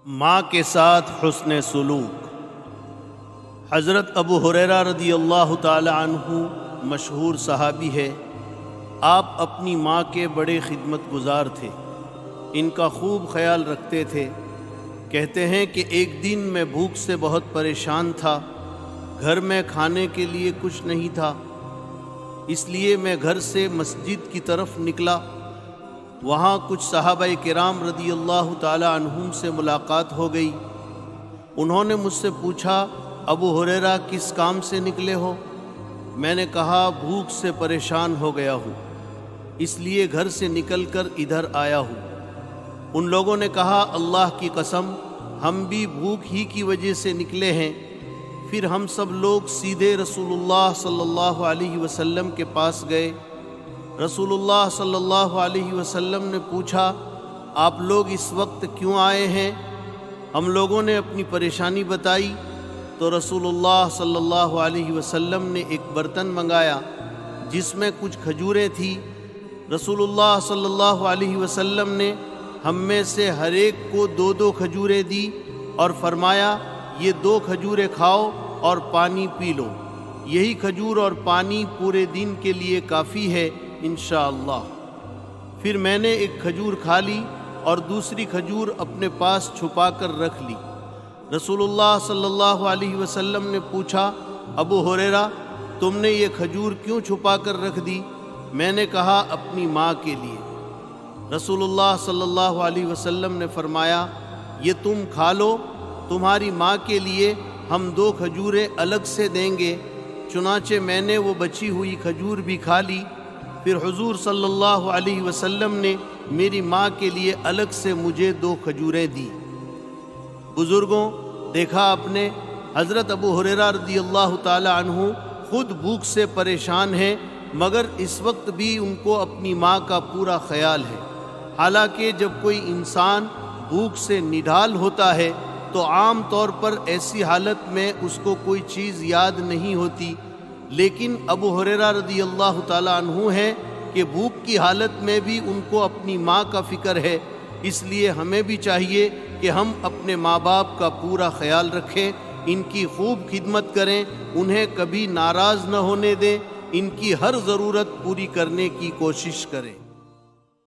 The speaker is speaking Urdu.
ماں کے ساتھ حسن سلوک۔ حضرت ابو ہریرہ رضی اللہ تعالی عنہ مشہور صحابی ہے۔ آپ اپنی ماں کے بڑے خدمت گزار تھے، ان کا خوب خیال رکھتے تھے۔ کہتے ہیں کہ ایک دن میں بھوک سے بہت پریشان تھا، گھر میں کھانے کے لیے کچھ نہیں تھا، اس لیے میں گھر سے مسجد کی طرف نکلا۔ وہاں کچھ صحابہ کرام رضی اللہ تعالی عنہم سے ملاقات ہو گئی۔ انہوں نے مجھ سے پوچھا، ابو ہریرہ کس کام سے نکلے ہو؟ میں نے کہا بھوک سے پریشان ہو گیا ہوں، اس لیے گھر سے نکل کر ادھر آیا ہوں۔ ان لوگوں نے کہا اللہ کی قسم ہم بھی بھوک ہی کی وجہ سے نکلے ہیں۔ پھر ہم سب لوگ سیدھے رسول اللہ صلی اللہ علیہ وسلم کے پاس گئے۔ رسول اللہ صلی اللہ علیہ وسلم نے پوچھا آپ لوگ اس وقت کیوں آئے ہیں؟ ہم لوگوں نے اپنی پریشانی بتائی تو رسول اللہ صلی اللہ علیہ وسلم نے ایک برتن منگایا جس میں کچھ کھجوریں تھیں۔ رسول اللہ صلی اللہ علیہ وسلم نے ہم میں سے ہر ایک کو 2 کھجوریں دی اور فرمایا یہ 2 کھجوریں کھاؤ اور پانی پی لو، یہی کھجور اور پانی پورے دن کے لیے کافی ہے انشاءاللہ۔ پھر میں نے ایک کھجور کھا لی اور دوسری کھجور اپنے پاس چھپا کر رکھ لی۔ رسول اللہ صلی اللہ علیہ وسلم نے پوچھا ابو ہریرہ تم نے یہ کھجور کیوں چھپا کر رکھ دی؟ میں نے کہا اپنی ماں کے لیے۔ رسول اللہ صلی اللہ علیہ وسلم نے فرمایا یہ تم کھا لو، تمہاری ماں کے لیے ہم 2 کھجوریں الگ سے دیں گے۔ چنانچہ میں نے وہ بچی ہوئی کھجور بھی کھا لی۔ پھر حضور صلی اللہ علیہ وسلم نے میری ماں کے لیے الگ سے مجھے 2 کھجوریں دی۔ بزرگوں، دیکھا آپ نے، حضرت ابو ہریرہ رضی اللہ تعالی عنہ خود بھوک سے پریشان ہیں، مگر اس وقت بھی ان کو اپنی ماں کا پورا خیال ہے۔ حالانکہ جب کوئی انسان بھوک سے نڈھال ہوتا ہے تو عام طور پر ایسی حالت میں اس کو کوئی چیز یاد نہیں ہوتی، لیکن ابو ہریرہ رضی اللہ تعالی عنہ ہے کہ بھوک کی حالت میں بھی ان کو اپنی ماں کا فکر ہے۔ اس لیے ہمیں بھی چاہیے کہ ہم اپنے ماں باپ کا پورا خیال رکھیں، ان کی خوب خدمت کریں، انہیں کبھی ناراض نہ ہونے دیں، ان کی ہر ضرورت پوری کرنے کی کوشش کریں۔